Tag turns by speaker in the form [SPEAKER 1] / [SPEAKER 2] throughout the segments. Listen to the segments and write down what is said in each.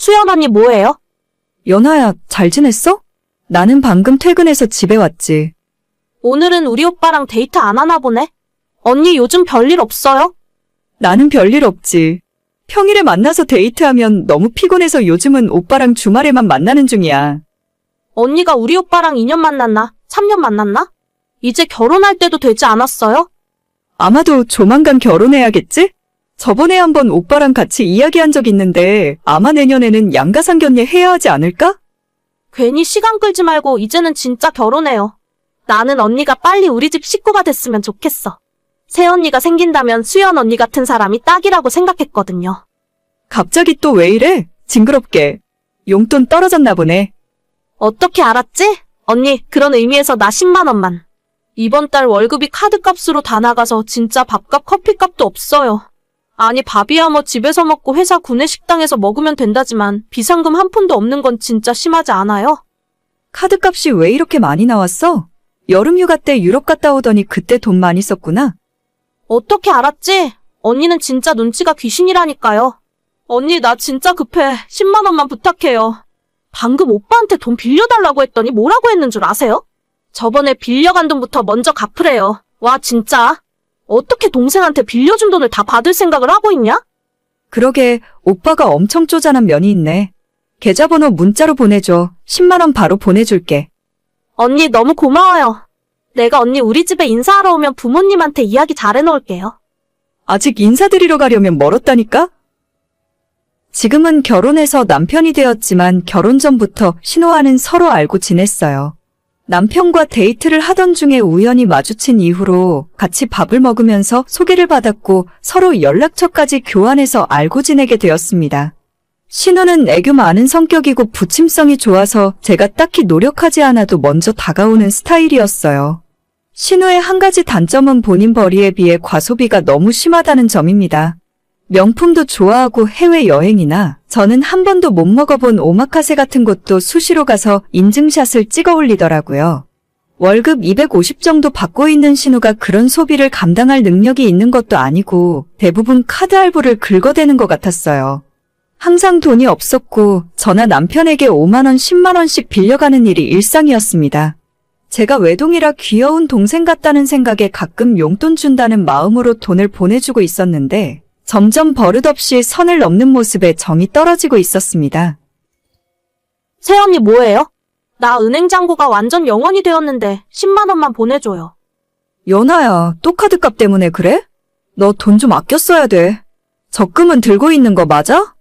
[SPEAKER 1] 수연 언니 뭐해요?
[SPEAKER 2] 연아야, 잘 지냈어? 나는 방금 퇴근해서 집에 왔지.
[SPEAKER 1] 오늘은 우리 오빠랑 데이트 안 하나 보네? 언니 요즘 별일 없어요?
[SPEAKER 2] 나는 별일 없지. 평일에 만나서 데이트하면 너무 피곤해서 요즘은 오빠랑 주말에만 만나는 중이야.
[SPEAKER 1] 언니가 우리 오빠랑 2년 만났나? 3년 만났나? 이제 결혼할 때도 되지 않았어요?
[SPEAKER 2] 아마도 조만간 결혼해야겠지? 저번에 한번 오빠랑 같이 이야기한 적 있는데 아마 내년에는 양가상견례 해야 하지 않을까?
[SPEAKER 1] 괜히 시간 끌지 말고 이제는 진짜 결혼해요. 나는 언니가 빨리 우리 집 식구가 됐으면 좋겠어. 새언니가 생긴다면 수연 언니 같은 사람이 딱이라고 생각했거든요.
[SPEAKER 2] 갑자기 또 왜 이래? 징그럽게. 용돈 떨어졌나 보네.
[SPEAKER 1] 어떻게 알았지? 언니, 그런 의미에서 나 10만 원만. 이번 달 월급이 카드값으로 다 나가서 진짜 밥값 커피값도 없어요. 아니 밥이야 뭐 집에서 먹고 회사 구내식당에서 먹으면 된다지만 비상금 한 푼도 없는 건 진짜 심하지 않아요?
[SPEAKER 2] 카드값이 왜 이렇게 많이 나왔어? 여름휴가 때 유럽 갔다 오더니 그때 돈 많이 썼구나.
[SPEAKER 1] 어떻게 알았지? 언니는 진짜 눈치가 귀신이라니까요. 언니 나 진짜 급해. 10만 원만 부탁해요. 방금 오빠한테 돈 빌려달라고 했더니 뭐라고 했는 줄 아세요? 저번에 빌려간 돈부터 먼저 갚으래요. 와 진짜. 어떻게 동생한테 빌려준 돈을 다 받을 생각을 하고 있냐?
[SPEAKER 2] 그러게 오빠가 엄청 쪼잔한 면이 있네. 계좌번호 문자로 보내줘. 10만 원 바로 보내줄게.
[SPEAKER 1] 언니 너무 고마워요. 내가 언니 우리 집에 인사하러 오면 부모님한테 이야기 잘해놓을게요.
[SPEAKER 2] 아직 인사드리러 가려면 멀었다니까? 지금은 결혼해서 남편이 되었지만 결혼 전부터 신호와는 서로 알고 지냈어요. 남편과 데이트를 하던 중에 우연히 마주친 이후로 같이 밥을 먹으면서 소개를 받았고 서로 연락처까지 교환해서 알고 지내게 되었습니다. 신우는 애교 많은 성격이고 부침성이 좋아서 제가 딱히 노력하지 않아도 먼저 다가오는 스타일이었어요. 신우의 한 가지 단점은 본인 벌이에 비해 과소비가 너무 심하다는 점입니다. 명품도 좋아하고 해외여행이나 저는 한 번도 못 먹어본 오마카세 같은 곳도 수시로 가서 인증샷을 찍어 올리더라고요. 월급 250 정도 받고 있는 신우가 그런 소비를 감당할 능력이 있는 것도 아니고 대부분 카드 할부를 긁어대는 것 같았어요. 항상 돈이 없었고 저나 남편에게 5만 원, 10만 원씩 빌려가는 일이 일상이었습니다. 제가 외동이라 귀여운 동생 같다는 생각에 가끔 용돈 준다는 마음으로 돈을 보내주고 있었는데 점점 버릇없이 선을 넘는 모습에 정이 떨어지고 있었습니다.
[SPEAKER 1] 새언니 뭐해요? 나 은행 잔고가 완전 0원이 되었는데 10만 원만 보내줘요.
[SPEAKER 2] 연아야, 또 카드값 때문에 그래? 너 돈 좀 아껴 써야 돼. 적금은 들고 있는 거 맞아?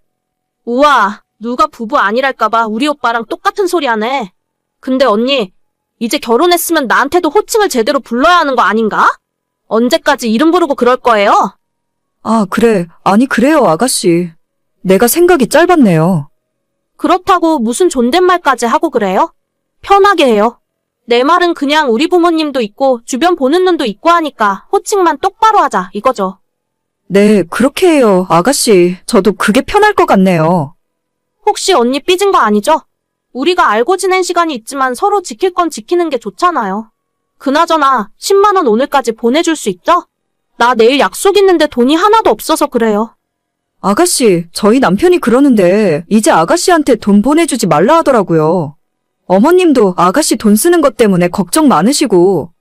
[SPEAKER 1] 우와, 누가 부부 아니랄까봐 우리 오빠랑 똑같은 소리 하네. 근데 언니, 이제 결혼했으면 나한테도 호칭을 제대로 불러야 하는 거 아닌가? 언제까지 이름 부르고 그럴 거예요?
[SPEAKER 2] 아, 그래. 아니, 그래요, 아가씨. 내가 생각이 짧았네요.
[SPEAKER 1] 그렇다고 무슨 존댓말까지 하고 그래요? 편하게 해요. 내 말은 그냥 우리 부모님도 있고 주변 보는 눈도 있고 하니까 호칭만 똑바로 하자 이거죠.
[SPEAKER 2] 네, 그렇게 해요, 아가씨. 저도 그게 편할 것 같네요.
[SPEAKER 1] 혹시 언니 삐진 거 아니죠? 우리가 알고 지낸 시간이 있지만 서로 지킬 건 지키는 게 좋잖아요. 그나저나 10만 원 오늘까지 보내줄 수 있죠? 나 내일 약속 있는데 돈이 하나도 없어서 그래요.
[SPEAKER 2] 아가씨, 저희 남편이 그러는데 이제 아가씨한테 돈 보내주지 말라 하더라고요. 어머님도 아가씨 돈 쓰는 것 때문에 걱정 많으시고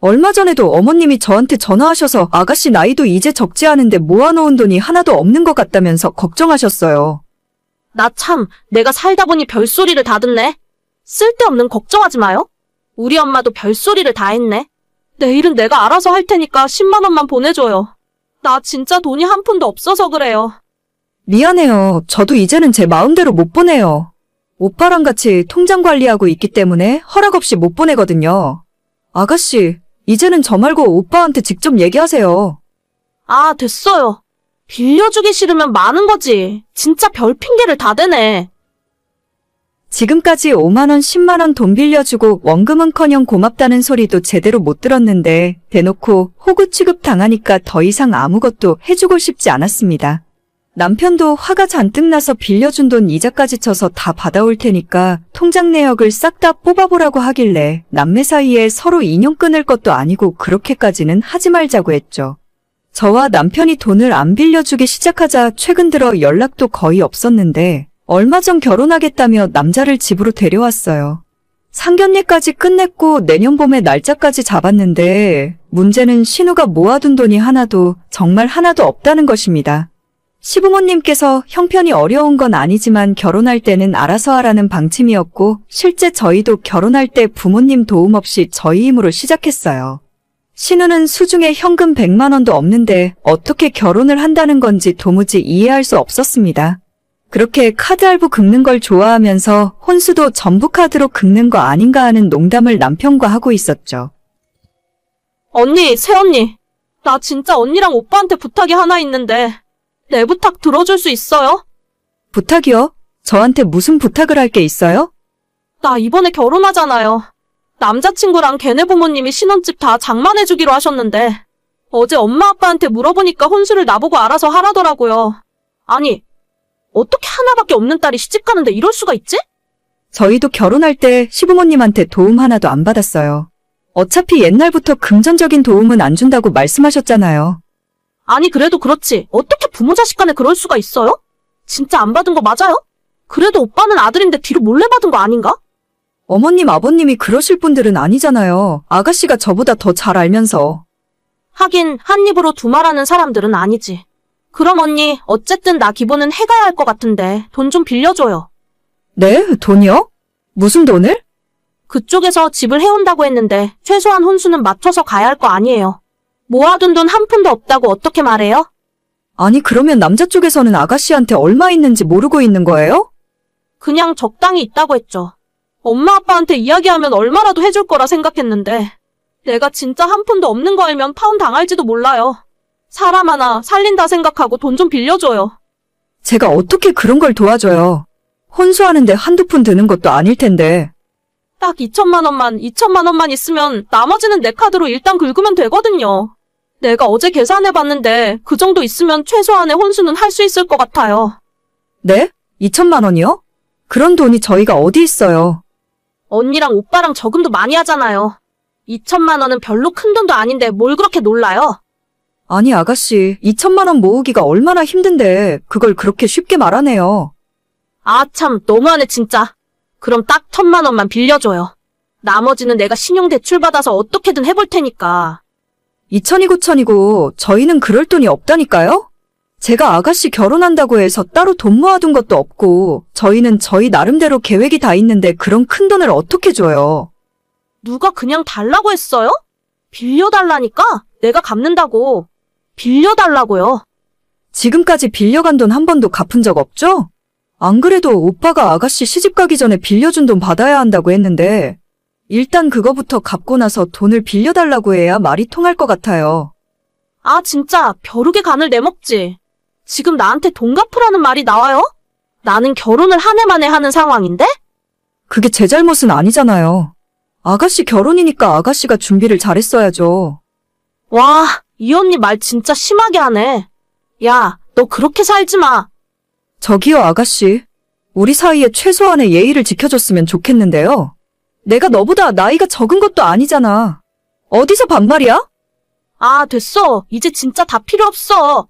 [SPEAKER 2] 얼마 전에도 어머님이 저한테 전화하셔서 아가씨 나이도 이제 적지 않은데 모아놓은 돈이 하나도 없는 것 같다면서 걱정하셨어요.
[SPEAKER 1] 나 참, 내가 살다 보니 별소리를 다 듣네. 쓸데없는 걱정하지 마요. 우리 엄마도 별소리를 다 했네. 내일은 내가 알아서 할 테니까 10만 원만 보내줘요. 나 진짜 돈이 한 푼도 없어서 그래요.
[SPEAKER 2] 미안해요. 저도 이제는 제 마음대로 못 보내요. 오빠랑 같이 통장 관리하고 있기 때문에 허락 없이 못 보내거든요. 아가씨, 이제는 저 말고 오빠한테 직접 얘기하세요.
[SPEAKER 1] 아, 됐어요. 빌려주기 싫으면 많은 거지. 진짜 별 핑계를 다 대네.
[SPEAKER 2] 지금까지 5만 원, 10만 원 돈 빌려주고 원금은커녕 고맙다는 소리도 제대로 못 들었는데 대놓고 호구 취급 당하니까 더 이상 아무것도 해주고 싶지 않았습니다. 남편도 화가 잔뜩 나서 빌려준 돈 이자까지 쳐서 다 받아올 테니까 통장 내역을 싹 다 뽑아보라고 하길래 남매 사이에 서로 인연 끊을 것도 아니고 그렇게까지는 하지 말자고 했죠. 저와 남편이 돈을 안 빌려주기 시작하자 최근 들어 연락도 거의 없었는데 얼마 전 결혼하겠다며 남자를 집으로 데려왔어요. 상견례까지 끝냈고 내년 봄에 날짜까지 잡았는데 문제는 신우가 모아둔 돈이 정말 하나도 없다는 것입니다. 시부모님께서 형편이 어려운 건 아니지만 결혼할 때는 알아서 하라는 방침이었고 실제 저희도 결혼할 때 부모님 도움 없이 저희 힘으로 시작했어요. 신우는 수중에 현금 100만 원도 없는데 어떻게 결혼을 한다는 건지 도무지 이해할 수 없었습니다. 그렇게 카드 할부 긁는 걸 좋아하면서 혼수도 전부 카드로 긁는 거 아닌가 하는 농담을 남편과 하고 있었죠.
[SPEAKER 1] 언니, 새언니. 나 진짜 언니랑 오빠한테 부탁이 하나 있는데 내 부탁 들어줄 수 있어요?
[SPEAKER 2] 부탁이요? 저한테 무슨 부탁을 할 게 있어요?
[SPEAKER 1] 나 이번에 결혼하잖아요. 남자친구랑 걔네 부모님이 신혼집 다 장만해주기로 하셨는데 어제 엄마 아빠한테 물어보니까 혼수를 나보고 알아서 하라더라고요. 아니, 어떻게 하나밖에 없는 딸이 시집가는데 이럴 수가 있지?
[SPEAKER 2] 저희도 결혼할 때 시부모님한테 도움 하나도 안 받았어요. 어차피 옛날부터 금전적인 도움은 안 준다고 말씀하셨잖아요.
[SPEAKER 1] 아니 그래도 그렇지. 어떻게 부모 자식 간에 그럴 수가 있어요? 진짜 안 받은 거 맞아요? 그래도 오빠는 아들인데 뒤로 몰래 받은 거 아닌가?
[SPEAKER 2] 어머님, 아버님이 그러실 분들은 아니잖아요. 아가씨가 저보다 더 잘 알면서.
[SPEAKER 1] 하긴 한 입으로 두 말하는 사람들은 아니지. 그럼 언니, 어쨌든 나 기본은 해가야 할 것 같은데 돈 좀 빌려줘요.
[SPEAKER 2] 네? 돈이요? 무슨 돈을?
[SPEAKER 1] 그쪽에서 집을 해온다고 했는데 최소한 혼수는 맞춰서 가야 할 거 아니에요. 모아둔 돈 한 푼도 없다고 어떻게 말해요?
[SPEAKER 2] 아니, 그러면 남자 쪽에서는 아가씨한테 얼마 있는지 모르고 있는 거예요?
[SPEAKER 1] 그냥 적당히 있다고 했죠. 엄마 아빠한테 이야기하면 얼마라도 해줄 거라 생각했는데 내가 진짜 한 푼도 없는 거 알면 파혼 당할지도 몰라요. 사람 하나 살린다 생각하고 돈 좀 빌려줘요.
[SPEAKER 2] 제가 어떻게 그런 걸 도와줘요? 혼수하는데 한두 푼 드는 것도 아닐 텐데.
[SPEAKER 1] 딱 2천만 원만 있으면 나머지는 내 카드로 일단 긁으면 되거든요. 내가 어제 계산해봤는데 그 정도 있으면 최소한의 혼수는 할 수 있을 것 같아요.
[SPEAKER 2] 네? 2천만 원이요? 그런 돈이 저희가 어디 있어요?
[SPEAKER 1] 언니랑 오빠랑 저금도 많이 하잖아요. 2천만 원은 별로 큰 돈도 아닌데 뭘 그렇게 놀라요?
[SPEAKER 2] 아니, 아가씨, 2천만 원 모으기가 얼마나 힘든데 그걸 그렇게 쉽게 말하네요.
[SPEAKER 1] 아 참 너무하네 진짜. 그럼 딱 1,000만 원만 빌려줘요. 나머지는 내가 신용대출 받아서 어떻게든 해볼 테니까.
[SPEAKER 2] 2천이고 천이고 저희는 그럴 돈이 없다니까요? 제가 아가씨 결혼한다고 해서 따로 돈 모아둔 것도 없고 저희는 저희 나름대로 계획이 다 있는데 그런 큰 돈을 어떻게 줘요?
[SPEAKER 1] 누가 그냥 달라고 했어요? 빌려달라니까? 내가 갚는다고. 빌려달라고요.
[SPEAKER 2] 지금까지 빌려간 돈 한 번도 갚은 적 없죠? 안 그래도 오빠가 아가씨 시집 가기 전에 빌려준 돈 받아야 한다고 했는데 일단 그거부터 갚고 나서 돈을 빌려달라고 해야 말이 통할 것 같아요.
[SPEAKER 1] 아 진짜 벼룩의 간을 내먹지. 지금 나한테 돈 갚으라는 말이 나와요? 나는 결혼을 한 해 만에 하는 상황인데?
[SPEAKER 2] 그게 제 잘못은 아니잖아요. 아가씨 결혼이니까 아가씨가 준비를 잘했어야죠.
[SPEAKER 1] 와, 이 언니 말 진짜 심하게 하네. 야, 너 그렇게 살지 마.
[SPEAKER 2] 저기요, 아가씨. 우리 사이에 최소한의 예의를 지켜줬으면 좋겠는데요. 내가 너보다 나이가 적은 것도 아니잖아. 어디서 반말이야?
[SPEAKER 1] 아, 됐어. 이제 진짜 다 필요 없어.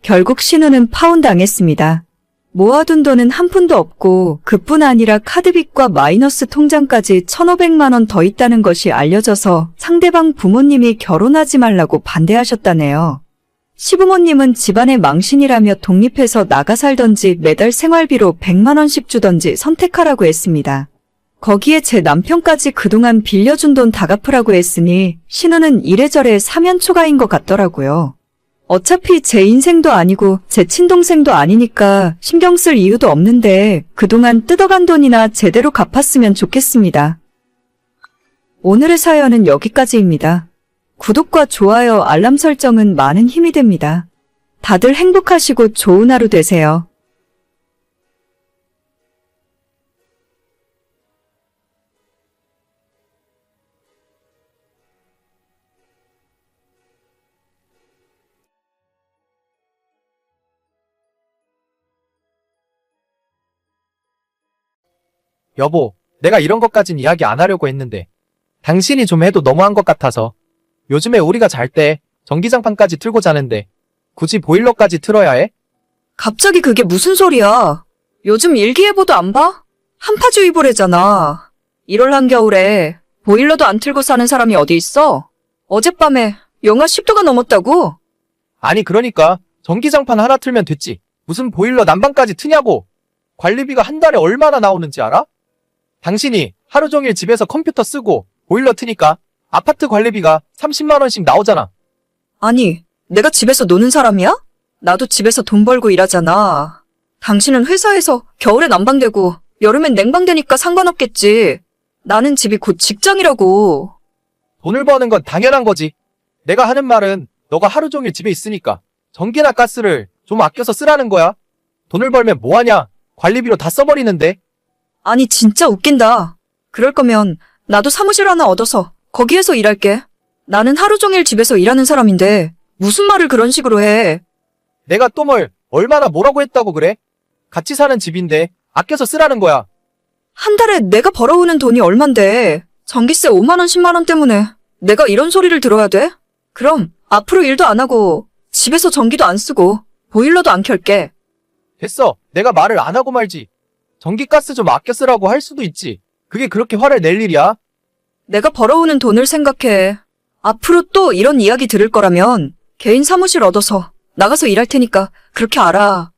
[SPEAKER 2] 결국 신우는 파혼당했습니다. 모아둔 돈은 한 푼도 없고 그뿐 아니라 카드빚과 마이너스 통장까지 1,500만 원 더 있다는 것이 알려져서 상대방 부모님이 결혼하지 말라고 반대하셨다네요. 시부모님은 집안의 망신이라며 독립해서 나가 살던지 매달 생활비로 100만 원씩 주던지 선택하라고 했습니다. 거기에 제 남편까지 그동안 빌려준 돈 다 갚으라고 했으니 신우는 이래저래 사면초가인 것 같더라고요. 어차피 제 인생도 아니고 제 친동생도 아니니까 신경 쓸 이유도 없는데 그동안 뜯어간 돈이나 제대로 갚았으면 좋겠습니다. 오늘의 사연은 여기까지입니다. 구독과 좋아요, 알람 설정은 많은 힘이 됩니다. 다들 행복하시고 좋은 하루 되세요.
[SPEAKER 3] 여보, 내가 이런 것까진 이야기 안 하려고 했는데 당신이 좀 해도 너무한 것 같아서. 요즘에 우리가 잘 때 전기장판까지 틀고 자는데 굳이 보일러까지 틀어야 해?
[SPEAKER 2] 갑자기 그게 무슨 소리야? 요즘 일기예보도 안 봐? 한파주의보래잖아. 1월 한겨울에 보일러도 안 틀고 사는 사람이 어디 있어? 어젯밤에 영하 10도가 넘었다고?
[SPEAKER 3] 아니, 그러니까 전기장판 하나 틀면 됐지. 무슨 보일러 난방까지 트냐고. 관리비가 한 달에 얼마나 나오는지 알아? 당신이 하루 종일 집에서 컴퓨터 쓰고 보일러 트니까 아파트 관리비가 30만 원씩 나오잖아.
[SPEAKER 2] 아니, 내가 집에서 노는 사람이야? 나도 집에서 돈 벌고 일하잖아. 당신은 회사에서 겨울에 난방되고 여름엔 냉방되니까 상관없겠지. 나는 집이 곧 직장이라고.
[SPEAKER 3] 돈을 버는 건 당연한 거지. 내가 하는 말은 너가 하루 종일 집에 있으니까 전기나 가스를 좀 아껴서 쓰라는 거야. 돈을 벌면 뭐하냐? 관리비로 다 써버리는데.
[SPEAKER 2] 아니, 진짜 웃긴다. 그럴 거면 나도 사무실 하나 얻어서 거기에서 일할게. 나는 하루 종일 집에서 일하는 사람인데 무슨 말을 그런 식으로 해.
[SPEAKER 3] 내가 또 얼마나 뭐라고 했다고 그래? 같이 사는 집인데 아껴서 쓰라는 거야.
[SPEAKER 2] 한 달에 내가 벌어오는 돈이 얼만데 전기세 5만 원, 10만 원 때문에 내가 이런 소리를 들어야 돼? 그럼 앞으로 일도 안 하고 집에서 전기도 안 쓰고 보일러도 안 켤게.
[SPEAKER 3] 됐어. 내가 말을 안 하고 말지. 전기가스 좀 아껴 쓰라고 할 수도 있지. 그게 그렇게 화를 낼 일이야?
[SPEAKER 2] 내가 벌어오는 돈을 생각해. 앞으로 또 이런 이야기 들을 거라면 개인 사무실 얻어서 나가서 일할 테니까 그렇게 알아.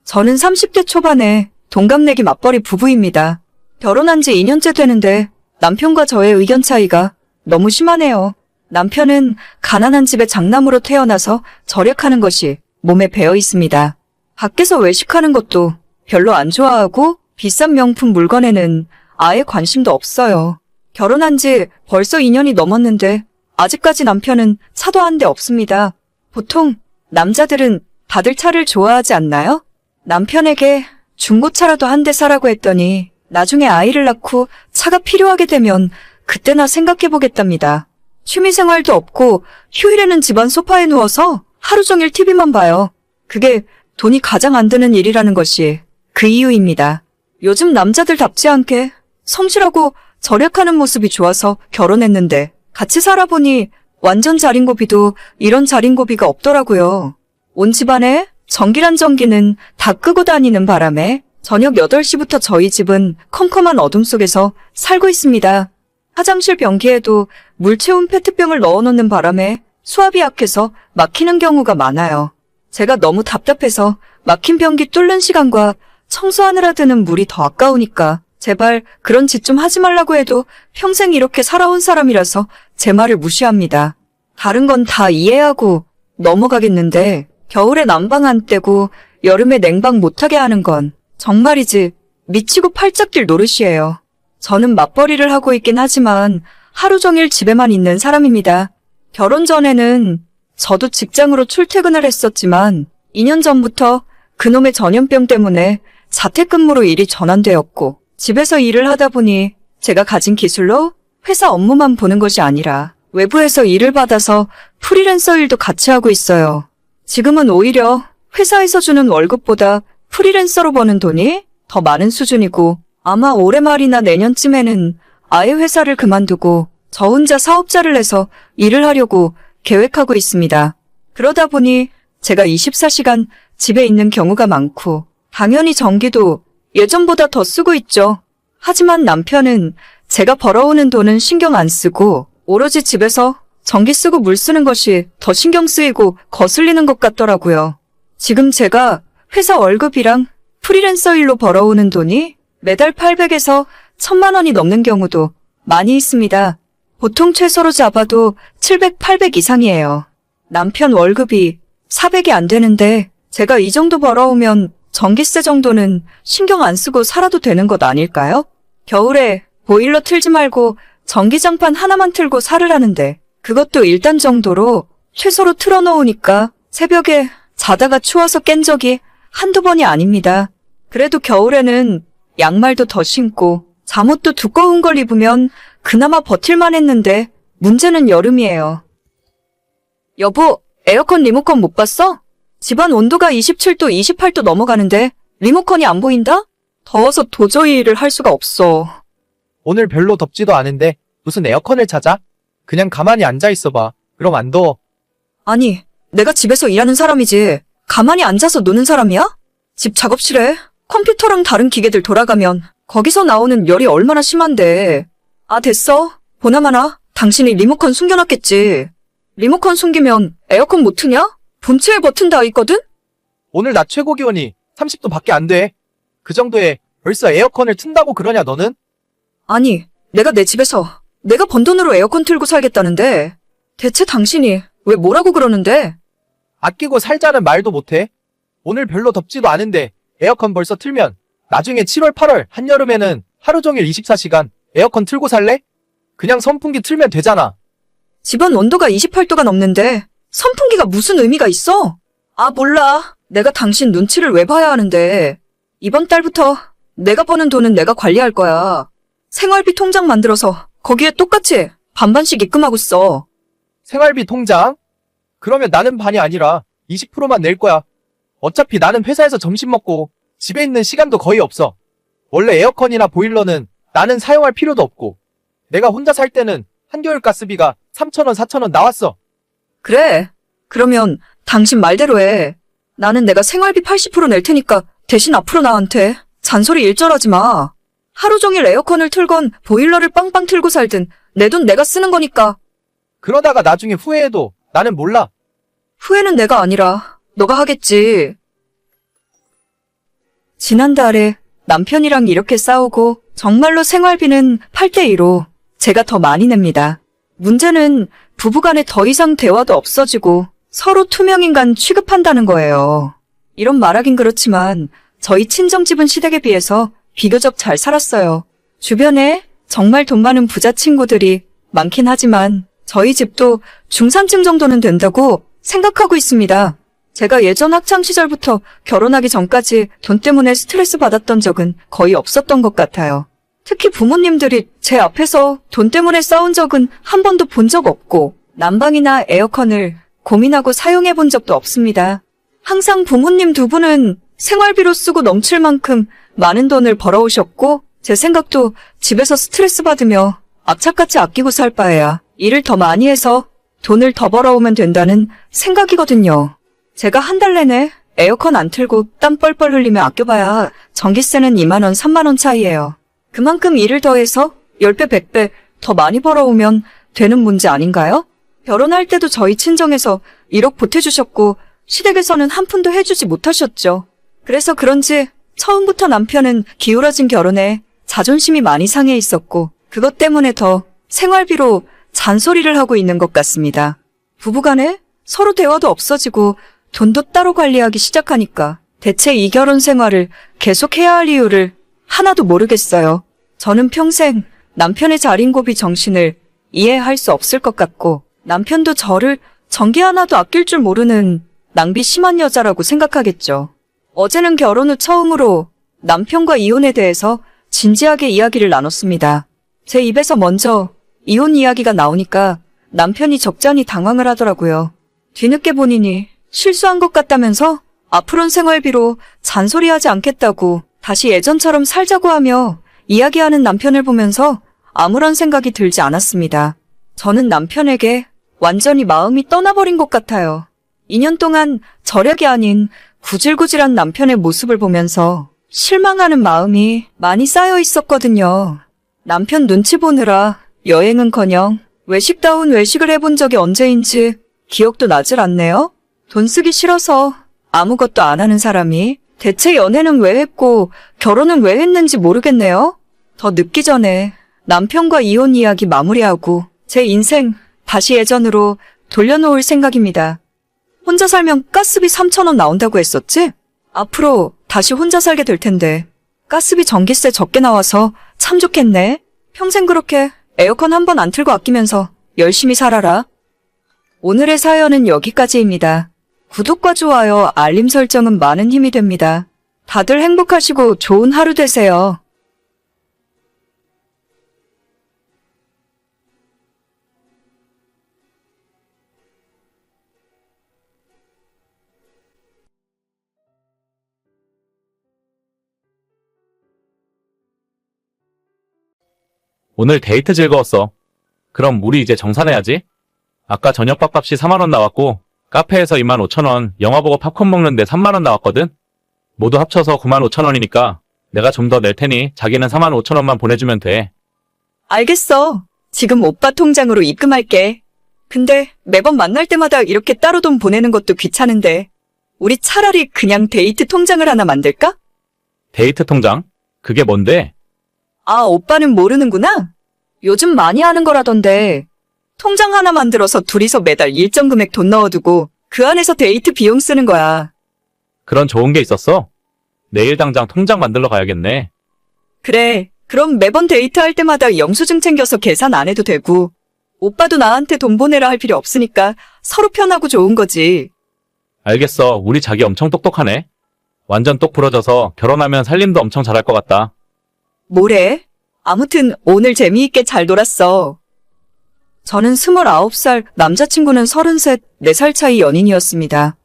[SPEAKER 2] 저는 30대 초반에 동갑내기 맞벌이 부부입니다. 결혼한 지 2년째 되는데 남편과 저의 의견 차이가 너무 심하네요. 남편은 가난한 집의 장남으로 태어나서 절약하는 것이 몸에 배어 있습니다. 밖에서 외식하는 것도 별로 안 좋아하고 비싼 명품 물건에는 아예 관심도 없어요. 결혼한 지 벌써 2년이 넘었는데 아직까지 남편은 차도 한 대 없습니다. 보통 남자들은 다들 차를 좋아하지 않나요? 남편에게 중고차라도 한 대 사라고 했더니 나중에 아이를 낳고 차가 필요하게 되면 그때나 생각해보겠답니다. 취미생활도 없고 휴일에는 집안 소파에 누워서 하루 종일 TV만 봐요. 그게 돈이 가장 안 드는 일이라는 것이 그 이유입니다. 요즘 남자들답지 않게 성실하고 절약하는 모습이 좋아서 결혼했는데 같이 살아보니 완전 자린고비도 이런 자린고비가 없더라고요. 온 집안에 전기란 전기는 다 끄고 다니는 바람에 저녁 8시부터 저희 집은 컴컴한 어둠 속에서 살고 있습니다. 화장실 변기에도 물 채운 페트병을 넣어놓는 바람에 수압이 약해서 막히는 경우가 많아요. 제가 너무 답답해서 막힌 변기 뚫는 시간과 청소하느라 드는 물이 더 아까우니까 제발 그런 짓 좀 하지 말라고 해도 평생 이렇게 살아온 사람이라서 제 말을 무시합니다. 다른 건 다 이해하고 넘어가겠는데 겨울에 난방 안 떼고 여름에 냉방 못하게 하는 건 정말이지 미치고 팔짝 뛸 노릇이에요. 저는 맞벌이를 하고 있긴 하지만 하루 종일 집에만 있는 사람입니다. 결혼 전에는 저도 직장으로 출퇴근을 했었지만 2년 전부터 그놈의 전염병 때문에 자택근무로 일이 전환되었고 집에서 일을 하다 보니 제가 가진 기술로 회사 업무만 보는 것이 아니라 외부에서 일을 받아서 프리랜서 일도 같이 하고 있어요. 지금은 오히려 회사에서 주는 월급보다 프리랜서로 버는 돈이 더 많은 수준이고 아마 올해 말이나 내년쯤에는 아예 회사를 그만두고 저 혼자 사업자를 내서 일을 하려고 계획하고 있습니다. 그러다 보니 제가 24시간 집에 있는 경우가 많고 당연히 전기도 예전보다 더 쓰고 있죠. 하지만 남편은 제가 벌어오는 돈은 신경 안 쓰고 오로지 집에서 전기 쓰고 물 쓰는 것이 더 신경 쓰이고 거슬리는 것 같더라고요. 지금 제가 회사 월급이랑 프리랜서 일로 벌어오는 돈이 매달 800에서 1000만 원이 넘는 경우도 많이 있습니다. 보통 최소로 잡아도 700, 800 이상이에요. 남편 월급이 400이 안 되는데 제가 이 정도 벌어오면 전기세 정도는 신경 안 쓰고 살아도 되는 것 아닐까요? 겨울에 보일러 틀지 말고 전기장판 하나만 틀고 살을 하는데 그것도 1단 정도로 최소로 틀어놓으니까 새벽에 자다가 추워서 깬 적이 한두 번이 아닙니다. 그래도 겨울에는 양말도 더 신고 잠옷도 두꺼운 걸 입으면 그나마 버틸만 했는데 문제는 여름이에요. 여보, 에어컨 리모컨 못 봤어? 집안 온도가 27도, 28도 넘어가는데 리모컨이 안 보인다? 더워서 도저히 일을 할 수가 없어.
[SPEAKER 3] 오늘 별로 덥지도 않은데 무슨 에어컨을 찾아? 그냥 가만히 앉아 있어봐. 그럼 안 더워.
[SPEAKER 2] 아니, 내가 집에서 일하는 사람이지. 가만히 앉아서 노는 사람이야? 집 작업실에 컴퓨터랑 다른 기계들 돌아가면 거기서 나오는 열이 얼마나 심한데. 아, 됐어. 보나마나 당신이 리모컨 숨겨놨겠지. 리모컨 숨기면 에어컨 못 트냐? 본체에 버튼 다 있거든?
[SPEAKER 3] 오늘 낮 최고 기온이 30도 밖에 안 돼. 그 정도에 벌써 에어컨을 튼다고 그러냐, 너는?
[SPEAKER 2] 아니, 내가 내 집에서 내가 번 돈으로 에어컨 틀고 살겠다는데 대체 당신이 왜 뭐라고 그러는데?
[SPEAKER 3] 아끼고 살자는 말도 못해. 오늘 별로 덥지도 않은데 에어컨 벌써 틀면 나중에 7월, 8월, 한여름에는 하루 종일 24시간 에어컨 틀고 살래? 그냥 선풍기 틀면 되잖아.
[SPEAKER 2] 집안 온도가 28도가 넘는데 선풍기가 무슨 의미가 있어? 아, 몰라. 내가 당신 눈치를 왜 봐야 하는데. 이번 달부터 내가 버는 돈은 내가 관리할 거야. 생활비 통장 만들어서 거기에 똑같이 반반씩 입금하고 써.
[SPEAKER 3] 생활비 통장? 그러면 나는 반이 아니라 20%만 낼 거야. 어차피 나는 회사에서 점심 먹고 집에 있는 시간도 거의 없어. 원래 에어컨이나 보일러는 나는 사용할 필요도 없고 내가 혼자 살 때는 한겨울 가스비가 3,000원, 4,000원 나왔어.
[SPEAKER 2] 그래. 그러면 당신 말대로 해. 나는 내가 생활비 80% 낼 테니까 대신 앞으로 나한테 잔소리 일절하지 마. 하루 종일 에어컨을 틀건 보일러를 빵빵 틀고 살든 내 돈 내가 쓰는 거니까.
[SPEAKER 3] 그러다가 나중에 후회해도 나는 몰라.
[SPEAKER 2] 후회는 내가 아니라 너가 하겠지. 지난달에 남편이랑 이렇게 싸우고 정말로 생활비는 8대2로 제가 더 많이 냅니다. 문제는 부부간에 더 이상 대화도 없어지고 서로 투명인간 취급한다는 거예요. 이런 말하긴 그렇지만 저희 친정집은 시댁에 비해서 비교적 잘 살았어요. 주변에 정말 돈 많은 부자 친구들이 많긴 하지만 저희 집도 중산층 정도는 된다고 생각하고 있습니다. 제가 예전 학창 시절부터 결혼하기 전까지 돈 때문에 스트레스 받았던 적은 거의 없었던 것 같아요. 특히 부모님들이 제 앞에서 돈 때문에 싸운 적은 한 번도 본 적 없고 난방이나 에어컨을 고민하고 사용해 본 적도 없습니다. 항상 부모님 두 분은 생활비로 쓰고 넘칠 만큼 많은 돈을 벌어오셨고 제 생각도 집에서 스트레스 받으며 악착같이 아끼고 살 바에야 일을 더 많이 해서 돈을 더 벌어오면 된다는 생각이거든요. 제가 한 달 내내 에어컨 안 틀고 땀 뻘뻘 흘리며 아껴봐야 전기세는 2만 원, 3만 원 차이예요. 그만큼 일을 더해서 10배, 100배 더 많이 벌어오면 되는 문제 아닌가요? 결혼할 때도 저희 친정에서 1억 보태주셨고 시댁에서는 한 푼도 해주지 못하셨죠. 그래서 그런지 처음부터 남편은 기울어진 결혼에 자존심이 많이 상해 있었고 그것 때문에 더 생활비로 잔소리를 하고 있는 것 같습니다. 부부간에 서로 대화도 없어지고 돈도 따로 관리하기 시작하니까 대체 이 결혼 생활을 계속해야 할 이유를 하나도 모르겠어요. 저는 평생 남편의 자린고비 정신을 이해할 수 없을 것 같고 남편도 저를 전기 하나도 아낄 줄 모르는 낭비 심한 여자라고 생각하겠죠. 어제는 결혼 후 처음으로 남편과 이혼에 대해서 진지하게 이야기를 나눴습니다. 제 입에서 먼저 이혼 이야기가 나오니까 남편이 적잖이 당황을 하더라고요. 뒤늦게 본인이 실수한 것 같다면서 앞으로는 생활비로 잔소리하지 않겠다고 다시 예전처럼 살자고 하며 이야기하는 남편을 보면서 아무런 생각이 들지 않았습니다. 저는 남편에게 완전히 마음이 떠나버린 것 같아요. 2년 동안 절약이 아닌 구질구질한 남편의 모습을 보면서 실망하는 마음이 많이 쌓여 있었거든요. 남편 눈치 보느라 여행은커녕 외식다운 외식을 해본 적이 언제인지 기억도 나질 않네요. 돈 쓰기 싫어서 아무것도 안 하는 사람이 대체 연애는 왜 했고 결혼은 왜 했는지 모르겠네요. 더 늦기 전에 남편과 이혼 이야기 마무리하고 제 인생 다시 예전으로 돌려놓을 생각입니다. 혼자 살면 가스비 3,000원 나온다고 했었지? 앞으로 다시 혼자 살게 될 텐데 가스비 전기세 적게 나와서 참 좋겠네. 평생 그렇게 에어컨 한 번 안 틀고 아끼면서 열심히 살아라. 오늘의 사연은 여기까지입니다. 구독과 좋아요, 알림 설정은 많은 힘이 됩니다. 다들 행복하시고 좋은 하루 되세요.
[SPEAKER 4] 오늘 데이트 즐거웠어. 그럼 우리 이제 정산해야지. 아까 저녁 밥값이 4만 원 나왔고 카페에서 25,000원, 영화 보고 팝콘 먹는데 3만원 나왔거든? 모두 합쳐서 95,000원이니까 내가 좀 더 낼 테니 자기는 45,000원만 보내주면 돼.
[SPEAKER 2] 알겠어. 지금 오빠 통장으로 입금할게. 근데 매번 만날 때마다 이렇게 따로 돈 보내는 것도 귀찮은데. 우리 차라리 그냥 데이트 통장을 하나 만들까?
[SPEAKER 4] 데이트 통장? 그게 뭔데?
[SPEAKER 2] 아, 오빠는 모르는구나? 요즘 많이 하는 거라던데. 통장 하나 만들어서 둘이서 매달 일정 금액 돈 넣어두고 그 안에서 데이트 비용 쓰는 거야.
[SPEAKER 4] 그런 좋은 게 있었어? 내일 당장 통장 만들러 가야겠네.
[SPEAKER 2] 그래. 그럼 매번 데이트할 때마다 영수증 챙겨서 계산 안 해도 되고 오빠도 나한테 돈 보내라 할 필요 없으니까 서로 편하고 좋은 거지.
[SPEAKER 4] 알겠어. 우리 자기 엄청 똑똑하네. 완전 똑 부러져서 결혼하면 살림도 엄청 잘할 것 같다.
[SPEAKER 2] 뭐래? 아무튼 오늘 재미있게 잘 놀았어. 저는 29살, 남자친구는 33, 4살 차이 연인이었습니다.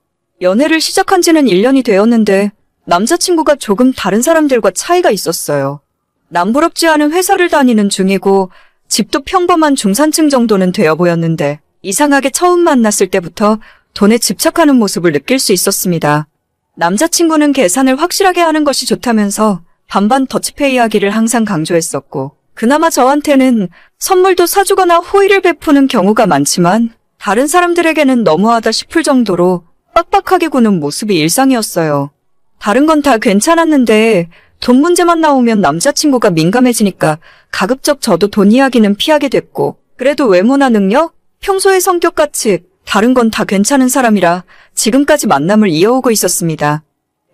[SPEAKER 2] 연애를 시작한 지는 1년이 되었는데 남자친구가 조금 다른 사람들과 차이가 있었어요. 남부럽지 않은 회사를 다니는 중이고 집도 평범한 중산층 정도는 되어 보였는데 이상하게 처음 만났을 때부터 돈에 집착하는 모습을 느낄 수 있었습니다. 남자친구는 계산을 확실하게 하는 것이 좋다면서 반반 더치페이 하기를 항상 강조했었고 그나마 저한테는 선물도 사주거나 호의를 베푸는 경우가 많지만 다른 사람들에게는 너무하다 싶을 정도로 빡빡하게 구는 모습이 일상이었어요. 다른 건 다 괜찮았는데 돈 문제만 나오면 남자친구가 민감해지니까 가급적 저도 돈 이야기는 피하게 됐고 그래도 외모나 능력, 평소의 성격같이 다른 건 다 괜찮은 사람이라 지금까지 만남을 이어오고 있었습니다.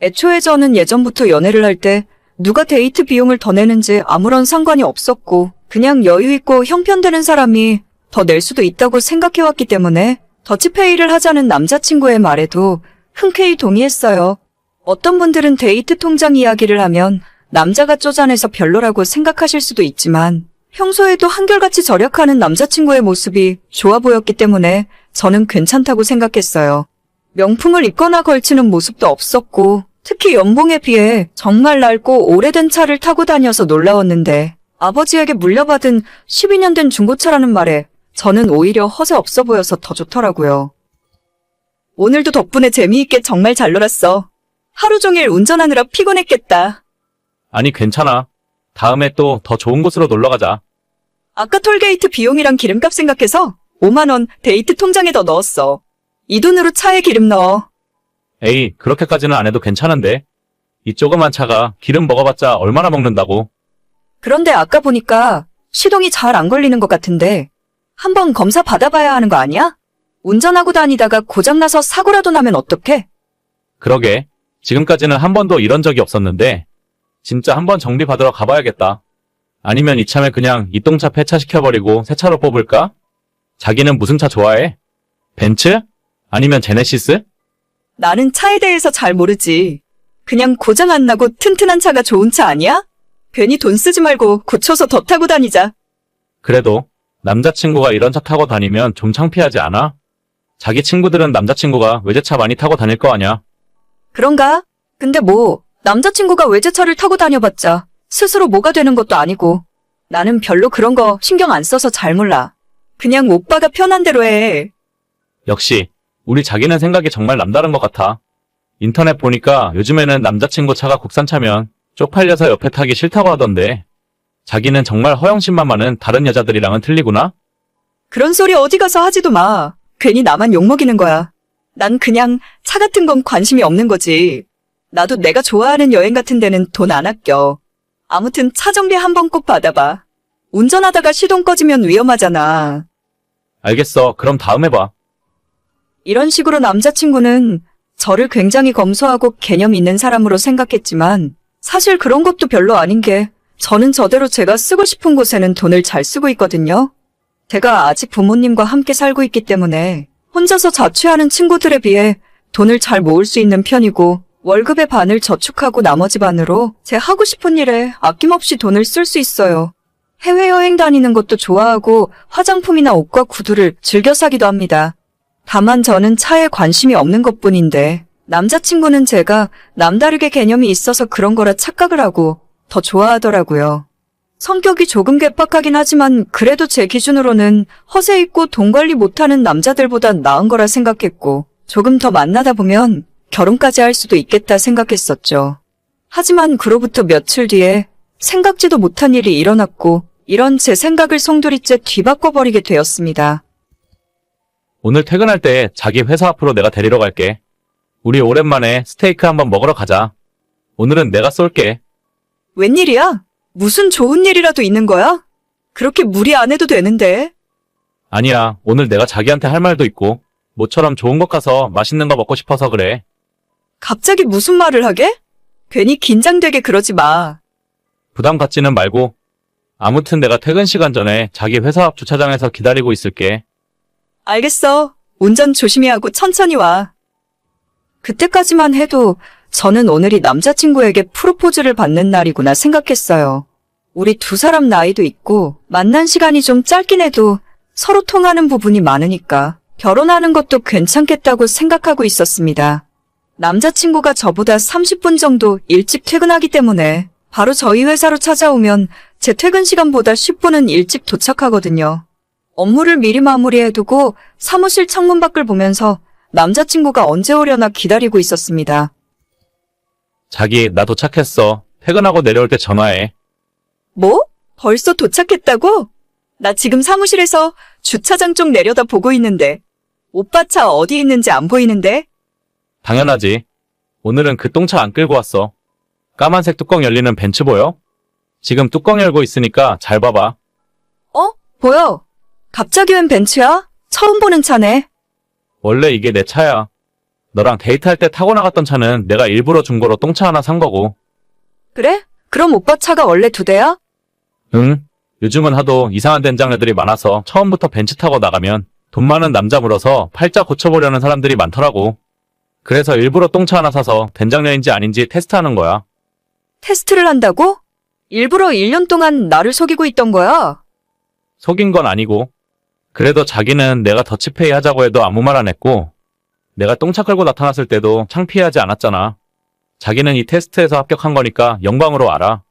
[SPEAKER 2] 애초에 저는 예전부터 연애를 할 때 누가 데이트 비용을 더 내는지 아무런 상관이 없었고 그냥 여유 있고 형편되는 사람이 더 낼 수도 있다고 생각해왔기 때문에 더치페이를 하자는 남자친구의 말에도 흔쾌히 동의했어요. 어떤 분들은 데이트 통장 이야기를 하면 남자가 쪼잔해서 별로라고 생각하실 수도 있지만 평소에도 한결같이 절약하는 남자친구의 모습이 좋아 보였기 때문에 저는 괜찮다고 생각했어요. 명품을 입거나 걸치는 모습도 없었고 특히 연봉에 비해 정말 낡고 오래된 차를 타고 다녀서 놀라웠는데 아버지에게 물려받은 12년 된 중고차라는 말에 저는 오히려 허세 없어 보여서 더 좋더라고요. 오늘도 덕분에 재미있게 정말 잘 놀았어. 하루 종일 운전하느라 피곤했겠다.
[SPEAKER 4] 아니, 괜찮아. 다음에 또 더 좋은 곳으로 놀러 가자.
[SPEAKER 2] 아까 톨게이트 비용이랑 기름값 생각해서 5만 원 데이트 통장에 더 넣었어. 이 돈으로 차에 기름 넣어.
[SPEAKER 4] 에이, 그렇게까지는 안 해도 괜찮은데. 이 조그만 차가 기름 먹어봤자 얼마나 먹는다고.
[SPEAKER 2] 그런데 아까 보니까 시동이 잘 안 걸리는 것 같은데 한번 검사 받아봐야 하는 거 아니야? 운전하고 다니다가 고장나서 사고라도 나면 어떡해?
[SPEAKER 4] 그러게. 지금까지는 한 번도 이런 적이 없었는데 진짜 한번 정비 받으러 가봐야겠다. 아니면 이참에 그냥 이똥차 폐차시켜버리고 새 차로 뽑을까? 자기는 무슨 차 좋아해? 벤츠? 아니면 제네시스?
[SPEAKER 2] 나는 차에 대해서 잘 모르지. 그냥 고장 안 나고 튼튼한 차가 좋은 차 아니야? 괜히 돈 쓰지 말고 고쳐서 더 타고 다니자.
[SPEAKER 4] 그래도 남자친구가 이런 차 타고 다니면 좀 창피하지 않아? 자기 친구들은 남자친구가 외제차 많이 타고 다닐 거 아냐?
[SPEAKER 2] 그런가? 근데 뭐 남자친구가 외제차를 타고 다녀봤자 스스로 뭐가 되는 것도 아니고 나는 별로 그런 거 신경 안 써서 잘 몰라. 그냥 오빠가 편한 대로 해.
[SPEAKER 4] 역시 우리 자기는 생각이 정말 남다른 것 같아. 인터넷 보니까 요즘에는 남자친구 차가 국산차면 쪽팔려서 옆에 타기 싫다고 하던데 자기는 정말 허영심만 많은 다른 여자들이랑은 틀리구나?
[SPEAKER 2] 그런 소리 어디 가서 하지도 마. 괜히 나만 욕먹이는 거야. 난 그냥 차 같은 건 관심이 없는 거지. 나도 내가 좋아하는 여행 같은 데는 돈 안 아껴. 아무튼 차 정비 한번 꼭 받아봐. 운전하다가 시동 꺼지면 위험하잖아.
[SPEAKER 4] 알겠어. 그럼 다음에 봐.
[SPEAKER 2] 이런 식으로 남자친구는 저를 굉장히 검소하고 개념 있는 사람으로 생각했지만 사실 그런 것도 별로 아닌 게 저는 저대로 제가 쓰고 싶은 곳에는 돈을 잘 쓰고 있거든요. 제가 아직 부모님과 함께 살고 있기 때문에 혼자서 자취하는 친구들에 비해 돈을 잘 모을 수 있는 편이고 월급의 반을 저축하고 나머지 반으로 제 하고 싶은 일에 아낌없이 돈을 쓸 수 있어요. 해외여행 다니는 것도 좋아하고 화장품이나 옷과 구두를 즐겨 사기도 합니다. 다만 저는 차에 관심이 없는 것뿐인데 남자친구는 제가 남다르게 개념이 있어서 그런 거라 착각을 하고 더 좋아하더라고요. 성격이 조금 괴팍하긴 하지만 그래도 제 기준으로는 허세 있고 돈 관리 못하는 남자들보단 나은 거라 생각했고 조금 더 만나다 보면 결혼까지 할 수도 있겠다 생각했었죠. 하지만 그로부터 며칠 뒤에 생각지도 못한 일이 일어났고 이런 제 생각을 송두리째 뒤바꿔버리게 되었습니다.
[SPEAKER 4] 오늘 퇴근할 때 자기 회사 앞으로 내가 데리러 갈게. 우리 오랜만에 스테이크 한번 먹으러 가자. 오늘은 내가 쏠게.
[SPEAKER 2] 웬일이야? 무슨 좋은 일이라도 있는 거야? 그렇게 무리 안 해도 되는데.
[SPEAKER 4] 아니야, 오늘 내가 자기한테 할 말도 있고 모처럼 좋은 곳 가서 맛있는 거 먹고 싶어서 그래.
[SPEAKER 2] 갑자기 무슨 말을 하게? 괜히 긴장되게 그러지 마.
[SPEAKER 4] 부담 갖지는 말고. 아무튼 내가 퇴근 시간 전에 자기 회사 앞 주차장에서 기다리고 있을게.
[SPEAKER 2] 알겠어. 운전 조심히 하고 천천히 와. 그때까지만 해도 저는 오늘이 남자친구에게 프로포즈를 받는 날이구나 생각했어요. 우리 두 사람 나이도 있고 만난 시간이 좀 짧긴 해도 서로 통하는 부분이 많으니까 결혼하는 것도 괜찮겠다고 생각하고 있었습니다. 남자친구가 저보다 30분 정도 일찍 퇴근하기 때문에 바로 저희 회사로 찾아오면 제 퇴근 시간보다 10분은 일찍 도착하거든요. 업무를 미리 마무리해두고 사무실 창문 밖을 보면서 남자친구가 언제 오려나 기다리고 있었습니다.
[SPEAKER 4] 자기, 나 도착했어. 퇴근하고 내려올 때 전화해.
[SPEAKER 2] 뭐? 벌써 도착했다고? 나 지금 사무실에서 주차장 쪽 내려다 보고 있는데. 오빠 차 어디 있는지 안 보이는데?
[SPEAKER 4] 당연하지. 오늘은 그 똥차 안 끌고 왔어. 까만색 뚜껑 열리는 벤츠 보여? 지금 뚜껑 열고 있으니까 잘 봐봐.
[SPEAKER 2] 보여. 갑자기 웬 벤츠야? 처음 보는 차네.
[SPEAKER 4] 원래 이게 내 차야. 너랑 데이트할 때 타고 나갔던 차는 내가 일부러 중고로 똥차 하나 산 거고.
[SPEAKER 2] 그래? 그럼 오빠 차가 원래 2대야?
[SPEAKER 4] 응. 요즘은 하도 이상한 된장녀들이 많아서 처음부터 벤츠 타고 나가면 돈 많은 남자 물어서 팔자 고쳐보려는 사람들이 많더라고. 그래서 일부러 똥차 하나 사서 된장녀인지 아닌지 테스트하는 거야.
[SPEAKER 2] 테스트를 한다고? 일부러 1년 동안 나를 속이고 있던 거야?
[SPEAKER 4] 속인 건 아니고. 그래도 자기는 내가 더치페이 하자고 해도 아무 말 안 했고 내가 똥차 끌고 나타났을 때도 창피하지 않았잖아. 자기는 이 테스트에서 합격한 거니까 영광으로 알아.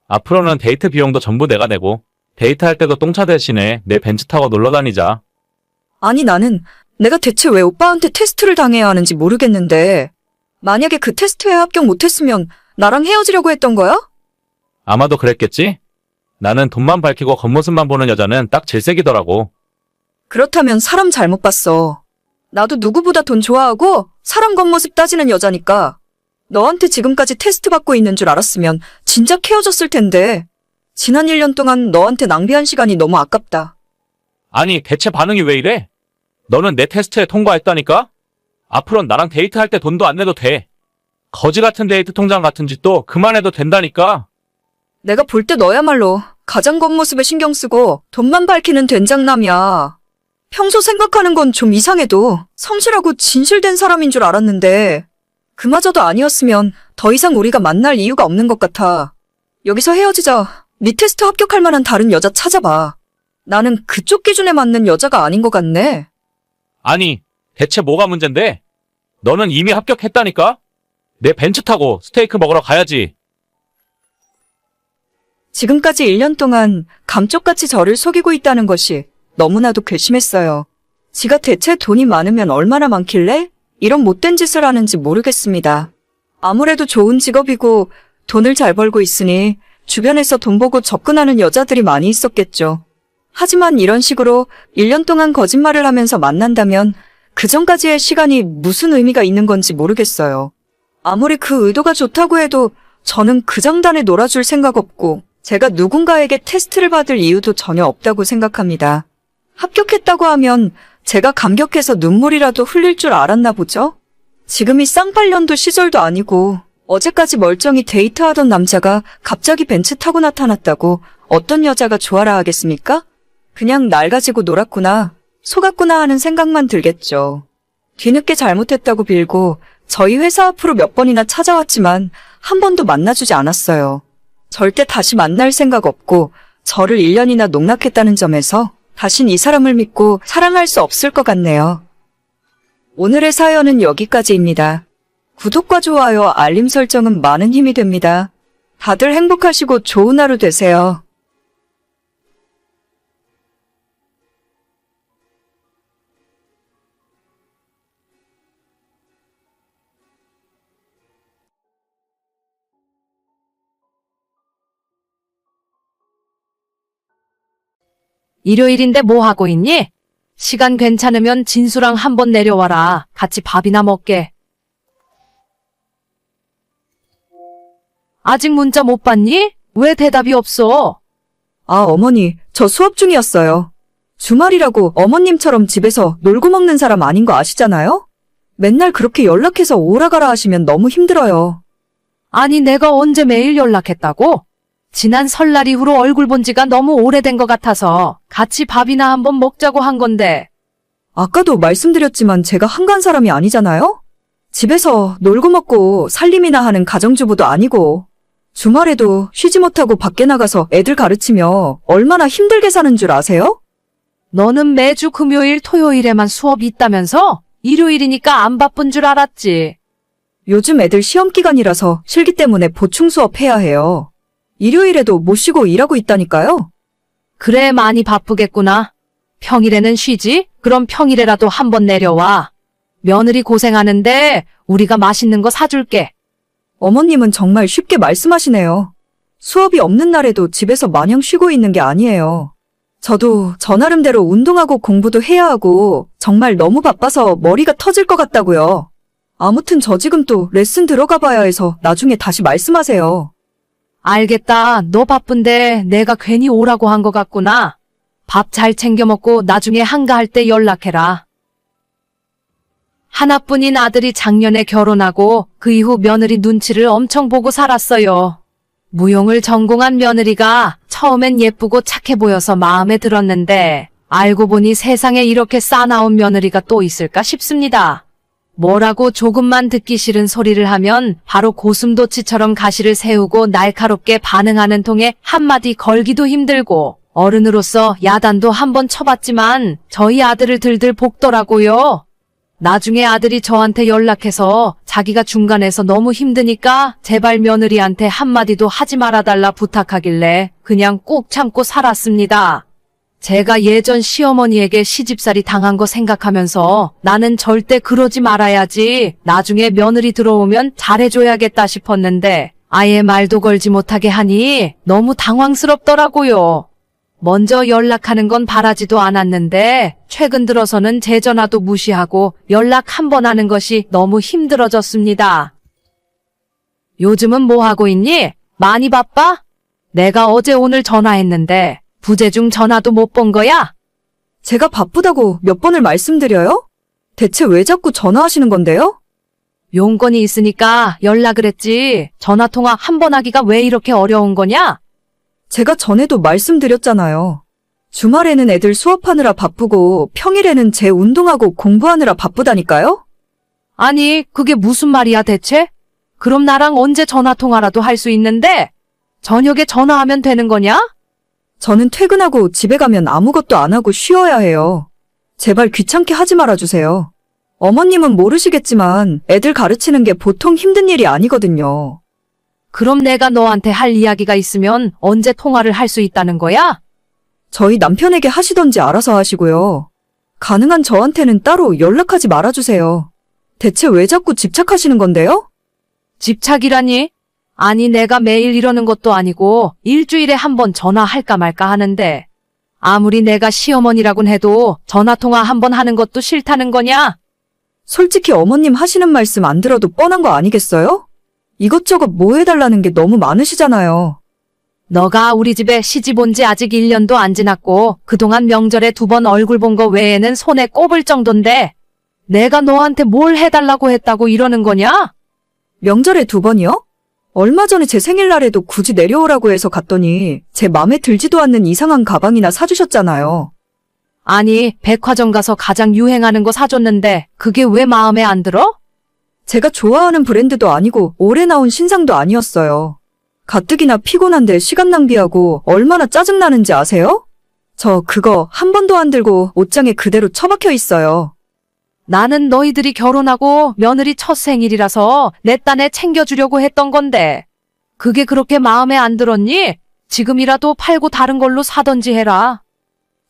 [SPEAKER 4] 앞으로는 데이트 비용도 전부 내가 내고 데이트할 때도 똥차 대신에 내 벤츠 타고 놀러 다니자.
[SPEAKER 2] 아니 나는 내가 대체 왜 오빠한테 테스트를 당해야 하는지 모르겠는데 만약에 그 테스트에 합격 못했으면 나랑 헤어지려고 했던 거야?
[SPEAKER 4] 아마도 그랬겠지? 나는 돈만 밝히고 겉모습만 보는 여자는 딱 질색이더라고.
[SPEAKER 2] 그렇다면 사람 잘못 봤어. 나도 누구보다 돈 좋아하고 사람 겉모습 따지는 여자니까. 너한테 지금까지 테스트 받고 있는 줄 알았으면 진작 헤어졌을 텐데. 지난 1년 동안 너한테 낭비한 시간이 너무 아깝다.
[SPEAKER 4] 아니, 대체 반응이 왜 이래? 너는 내 테스트에 통과했다니까? 앞으로는 나랑 데이트할 때 돈도 안 내도 돼. 거지 같은 데이트 통장 같은 짓도 그만해도 된다니까.
[SPEAKER 2] 내가 볼 때 너야말로 가장 겉모습에 신경 쓰고 돈만 밝히는 된장남이야. 평소 생각하는 건 좀 이상해도 성실하고 진실된 사람인 줄 알았는데 그마저도 아니었으면 더 이상 우리가 만날 이유가 없는 것 같아. 여기서 헤어지자. 네 테스트 합격할 만한 다른 여자 찾아봐. 나는 그쪽 기준에 맞는 여자가 아닌 것 같네.
[SPEAKER 4] 아니, 대체 뭐가 문젠데? 너는 이미 합격했다니까? 내 벤츠 타고 스테이크 먹으러 가야지.
[SPEAKER 2] 지금까지 1년 동안 감쪽같이 저를 속이고 있다는 것이 너무나도 괘씸했어요. 지가 대체 돈이 많으면 얼마나 많길래 이런 못된 짓을 하는지 모르겠습니다. 아무래도 좋은 직업이고 돈을 잘 벌고 있으니 주변에서 돈 보고 접근하는 여자들이 많이 있었겠죠. 하지만 이런 식으로 1년 동안 거짓말을 하면서 만난다면 그 전까지의 시간이 무슨 의미가 있는 건지 모르겠어요. 아무리 그 의도가 좋다고 해도 저는 그 장단에 놀아줄 생각 없고 제가 누군가에게 테스트를 받을 이유도 전혀 없다고 생각합니다. 합격했다고 하면 제가 감격해서 눈물이라도 흘릴 줄 알았나 보죠? 지금이 쌍팔년도 시절도 아니고 어제까지 멀쩡히 데이트하던 남자가 갑자기 벤츠 타고 나타났다고 어떤 여자가 좋아라 하겠습니까? 그냥 날 가지고 놀았구나, 속았구나 하는 생각만 들겠죠. 뒤늦게 잘못했다고 빌고 저희 회사 앞으로 몇 번이나 찾아왔지만 한 번도 만나주지 않았어요. 절대 다시 만날 생각 없고 저를 1년이나 농락했다는 점에서 다신 이 사람을 믿고 사랑할 수 없을 것 같네요. 오늘의 사연은 여기까지입니다. 구독과 좋아요, 알림 설정은 많은 힘이 됩니다. 다들 행복하시고 좋은 하루 되세요.
[SPEAKER 5] 일요일인데 뭐 하고 있니? 시간 괜찮으면 진수랑 한번 내려와라. 같이 밥이나 먹게. 아직 문자 못 봤니? 왜 대답이 없어?
[SPEAKER 2] 아, 어머니, 저 수업 중이었어요. 주말이라고 어머님처럼 집에서 놀고 먹는 사람 아닌 거 아시잖아요? 맨날 그렇게 연락해서 오라 가라 하시면 너무 힘들어요.
[SPEAKER 5] 아니, 내가 언제 매일 연락했다고? 지난 설날 이후로 얼굴 본 지가 너무 오래된 것 같아서 같이 밥이나 한번 먹자고 한 건데.
[SPEAKER 2] 아까도 말씀드렸지만 제가 한간 사람이 아니잖아요? 집에서 놀고 먹고 살림이나 하는 가정주부도 아니고 주말에도 쉬지 못하고 밖에 나가서 애들 가르치며 얼마나 힘들게 사는 줄 아세요?
[SPEAKER 5] 너는 매주 금요일, 토요일에만 수업이 있다면서? 일요일이니까 안 바쁜 줄 알았지.
[SPEAKER 2] 요즘 애들 시험 기간이라서 실기 때문에 보충 수업 해야 해요. 일요일에도 못 쉬고 일하고 있다니까요.
[SPEAKER 5] 그래, 많이 바쁘겠구나. 평일에는 쉬지? 그럼 평일에라도 한번 내려와. 며느리 고생하는데 우리가 맛있는 거 사줄게.
[SPEAKER 2] 어머님은 정말 쉽게 말씀하시네요. 수업이 없는 날에도 집에서 마냥 쉬고 있는 게 아니에요. 저도 저 나름대로 운동하고 공부도 해야 하고 정말 너무 바빠서 머리가 터질 것 같다고요. 아무튼 저 지금 또 레슨 들어가 봐야 해서 나중에 다시 말씀하세요.
[SPEAKER 5] 알겠다. 너 바쁜데 내가 괜히 오라고 한 것 같구나. 밥 잘 챙겨 먹고 나중에 한가할 때 연락해라. 하나뿐인 아들이 작년에 결혼하고 그 이후 며느리 눈치를 엄청 보고 살았어요. 무용을 전공한 며느리가 처음엔 예쁘고 착해 보여서 마음에 들었는데 알고 보니 세상에 이렇게 싸나운 며느리가 또 있을까 싶습니다. 뭐라고 조금만 듣기 싫은 소리를 하면 바로 고슴도치처럼 가시를 세우고 날카롭게 반응하는 통에 한마디 걸기도 힘들고 어른으로서 야단도 한번 쳐봤지만 저희 아들을 들들 볶더라고요. 나중에 아들이 저한테 연락해서 자기가 중간에서 너무 힘드니까 제발 며느리한테 한마디도 하지 말아달라 부탁하길래 그냥 꾹 참고 살았습니다. 제가 예전 시어머니에게 시집살이 당한 거 생각하면서 나는 절대 그러지 말아야지, 나중에 며느리 들어오면 잘해줘야겠다 싶었는데 아예 말도 걸지 못하게 하니 너무 당황스럽더라고요. 먼저 연락하는 건 바라지도 않았는데 최근 들어서는 제 전화도 무시하고 연락 한 번 하는 것이 너무 힘들어졌습니다. 요즘은 뭐 하고 있니? 많이 바빠? 내가 어제 오늘 전화했는데 부재중 전화도 못 본 거야?
[SPEAKER 2] 제가 바쁘다고 몇 번을 말씀드려요? 대체 왜 자꾸 전화하시는 건데요?
[SPEAKER 5] 용건이 있으니까 연락을 했지. 전화통화 한 번 하기가 왜 이렇게 어려운 거냐?
[SPEAKER 2] 제가 전에도 말씀드렸잖아요. 주말에는 애들 수업하느라 바쁘고 평일에는 제 운동하고 공부하느라 바쁘다니까요?
[SPEAKER 5] 아니, 그게 무슨 말이야 대체? 그럼 나랑 언제 전화통화라도 할 수 있는데? 저녁에 전화하면 되는 거냐?
[SPEAKER 2] 저는 퇴근하고 집에 가면 아무것도 안 하고 쉬어야 해요. 제발 귀찮게 하지 말아주세요. 어머님은 모르시겠지만 애들 가르치는 게 보통 힘든 일이 아니거든요.
[SPEAKER 5] 그럼 내가 너한테 할 이야기가 있으면 언제 통화를 할 수 있다는 거야?
[SPEAKER 2] 저희 남편에게 하시던지 알아서 하시고요. 가능한 저한테는 따로 연락하지 말아주세요. 대체 왜 자꾸 집착하시는 건데요?
[SPEAKER 5] 집착이라니? 아니, 내가 매일 이러는 것도 아니고 일주일에 한 번 전화할까 말까 하는데 아무리 내가 시어머니라곤 해도 전화통화 한 번 하는 것도 싫다는 거냐?
[SPEAKER 2] 솔직히 어머님 하시는 말씀 안 들어도 뻔한 거 아니겠어요? 이것저것 뭐 해달라는 게 너무 많으시잖아요.
[SPEAKER 5] 너가 우리 집에 시집 온 지 아직 1년도 안 지났고 그동안 명절에 2번 얼굴 본 거 외에는 손에 꼽을 정도인데 내가 너한테 뭘 해달라고 했다고 이러는 거냐?
[SPEAKER 2] 명절에 2번이요? 얼마 전에 제 생일날에도 굳이 내려오라고 해서 갔더니 제 맘에 들지도 않는 이상한 가방이나 사주셨잖아요.
[SPEAKER 5] 아니, 백화점 가서 가장 유행하는 거 사줬는데 그게 왜 마음에 안 들어?
[SPEAKER 2] 제가 좋아하는 브랜드도 아니고 올해 나온 신상도 아니었어요. 가뜩이나 피곤한데 시간 낭비하고 얼마나 짜증나는지 아세요? 저 그거 한 번도 안 들고 옷장에 그대로 처박혀 있어요.
[SPEAKER 5] 나는 너희들이 결혼하고 며느리 첫 생일이라서 내 딴에 챙겨주려고 했던 건데 그게 그렇게 마음에 안 들었니? 지금이라도 팔고 다른 걸로 사던지 해라.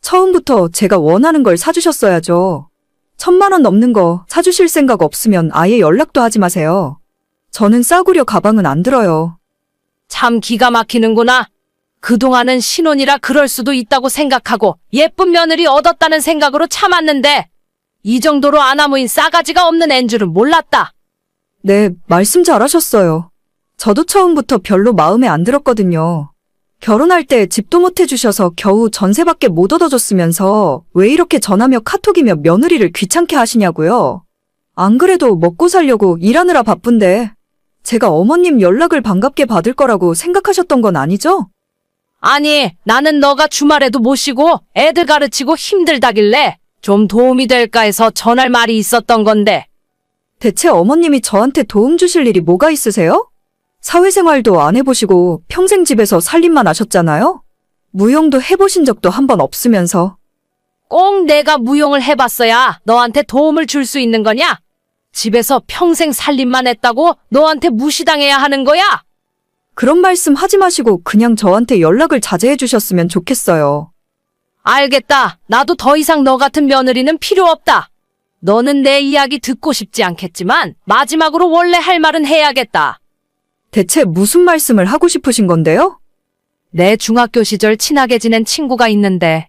[SPEAKER 2] 처음부터 제가 원하는 걸 사주셨어야죠. 1,000만 원 넘는 거 사주실 생각 없으면 아예 연락도 하지 마세요. 저는 싸구려 가방은 안 들어요.
[SPEAKER 5] 참 기가 막히는구나. 그동안은 신혼이라 그럴 수도 있다고 생각하고 예쁜 며느리 얻었다는 생각으로 참았는데 이 정도로 아나무인 싸가지가 없는 앤 줄은 몰랐다.
[SPEAKER 2] 네, 말씀 잘하셨어요. 저도 처음부터 별로 마음에 안 들었거든요. 결혼할 때 집도 못 해주셔서 겨우 전세밖에 못 얻어줬으면서 왜 이렇게 전화며 카톡이며 며느리를 귀찮게 하시냐고요. 안 그래도 먹고 살려고 일하느라 바쁜데 제가 어머님 연락을 반갑게 받을 거라고 생각하셨던 건 아니죠?
[SPEAKER 5] 아니, 나는 너가 주말에도 모시고 애들 가르치고 힘들다길래 좀 도움이 될까 해서 전할 말이 있었던 건데.
[SPEAKER 2] 대체 어머님이 저한테 도움 주실 일이 뭐가 있으세요? 사회생활도 안 해보시고 평생 집에서 살림만 하셨잖아요? 무용도 해보신 적도 한 번 없으면서.
[SPEAKER 5] 꼭 내가 무용을 해봤어야 너한테 도움을 줄 수 있는 거냐? 집에서 평생 살림만 했다고 너한테 무시당해야 하는 거야?
[SPEAKER 2] 그런 말씀 하지 마시고 그냥 저한테 연락을 자제해 주셨으면 좋겠어요.
[SPEAKER 5] 알겠다. 나도 더 이상 너 같은 며느리는 필요 없다. 너는 내 이야기 듣고 싶지 않겠지만 마지막으로 원래 할 말은 해야겠다.
[SPEAKER 2] 대체 무슨 말씀을 하고 싶으신 건데요?
[SPEAKER 5] 내 중학교 시절 친하게 지낸 친구가 있는데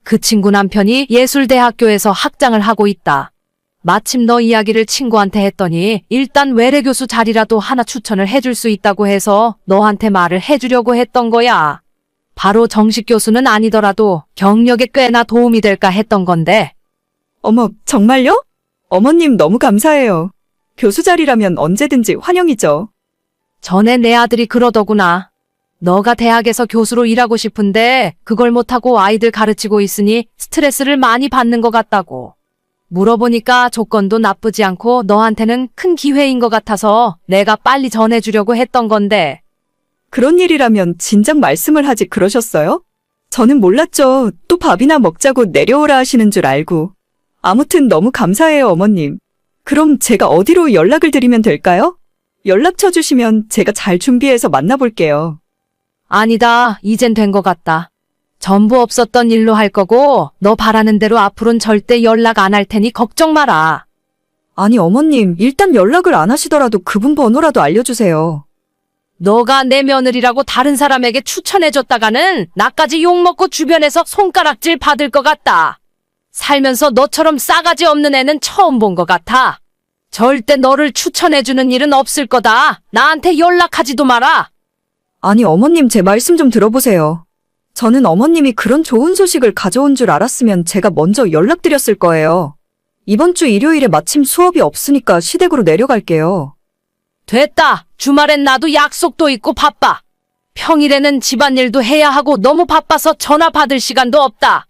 [SPEAKER 5] 그 친구 남편이 예술대학교에서 학장을 하고 있다. 마침 너 이야기를 친구한테 했더니 일단 외래교수 자리라도 하나 추천을 해줄 수 있다고 해서 너한테 말을 해주려고 했던 거야. 바로 정식 교수는 아니더라도 경력에 꽤나 도움이 될까 했던 건데.
[SPEAKER 2] 어머, 정말요? 어머님 너무 감사해요. 교수 자리라면 언제든지 환영이죠.
[SPEAKER 5] 전에 내 아들이 그러더구나. 너가 대학에서 교수로 일하고 싶은데 그걸 못하고 아이들 가르치고 있으니 스트레스를 많이 받는 것 같다고. 물어보니까 조건도 나쁘지 않고 너한테는 큰 기회인 것 같아서 내가 빨리 전해주려고 했던 건데.
[SPEAKER 2] 그런 일이라면 진작 말씀을 하지 그러셨어요? 저는 몰랐죠. 또 밥이나 먹자고 내려오라 하시는 줄 알고. 아무튼 너무 감사해요, 어머님. 그럼 제가 어디로 연락을 드리면 될까요? 연락처 주시면 제가 잘 준비해서 만나볼게요.
[SPEAKER 5] 아니다. 이젠 된 것 같다. 전부 없었던 일로 할 거고 너 바라는 대로 앞으로는 절대 연락 안 할 테니 걱정 마라.
[SPEAKER 2] 아니, 어머님, 일단 연락을 안 하시더라도 그분 번호라도 알려주세요.
[SPEAKER 5] 너가 내 며느리라고 다른 사람에게 추천해줬다가는 나까지 욕먹고 주변에서 손가락질 받을 것 같다. 살면서 너처럼 싸가지 없는 애는 처음 본 것 같아. 절대 너를 추천해주는 일은 없을 거다. 나한테 연락하지도 마라.
[SPEAKER 2] 아니, 어머님 제 말씀 좀 들어보세요. 저는 어머님이 그런 좋은 소식을 가져온 줄 알았으면 제가 먼저 연락드렸을 거예요. 이번 주 일요일에 마침 수업이 없으니까 시댁으로 내려갈게요.
[SPEAKER 5] 됐다. 주말엔 나도 약속도 있고 바빠. 평일에는 집안일도 해야 하고 너무 바빠서 전화 받을 시간도 없다.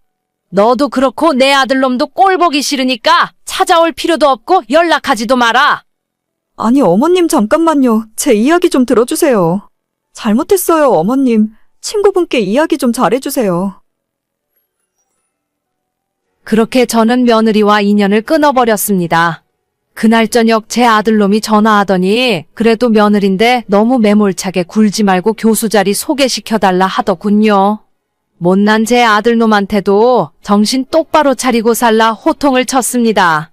[SPEAKER 5] 너도 그렇고 내 아들놈도 꼴 보기 싫으니까 찾아올 필요도 없고 연락하지도 마라.
[SPEAKER 2] 아니, 어머님 잠깐만요. 제 이야기 좀 들어주세요. 잘못했어요, 어머님. 친구분께 이야기 좀 잘해주세요.
[SPEAKER 5] 그렇게 저는 며느리와 인연을 끊어버렸습니다. 그날 저녁 제 아들놈이 전화하더니 그래도 며느린데 너무 매몰차게 굴지 말고 교수 자리 소개시켜달라 하더군요. 못난 제 아들놈한테도 정신 똑바로 차리고 살라 호통을 쳤습니다.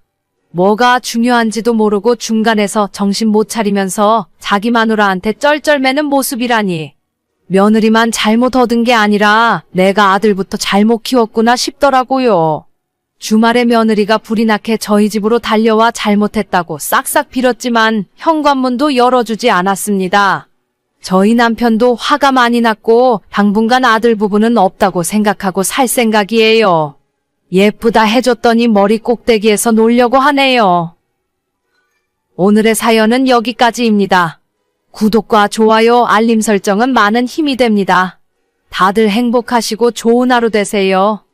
[SPEAKER 5] 뭐가 중요한지도 모르고 중간에서 정신 못 차리면서 자기 마누라한테 쩔쩔매는 모습이라니. 며느리만 잘못 얻은 게 아니라 내가 아들부터 잘못 키웠구나 싶더라고요. 주말에 며느리가 불이 나게 저희 집으로 달려와 잘못했다고 싹싹 빌었지만 현관문도 열어주지 않았습니다. 저희 남편도 화가 많이 났고 당분간 아들 부부는 없다고 생각하고 살 생각이에요. 예쁘다 해줬더니 머리 꼭대기에서 놀려고 하네요. 오늘의 사연은 여기까지입니다. 구독과 좋아요, 알림 설정은 많은 힘이 됩니다. 다들 행복하시고 좋은 하루 되세요.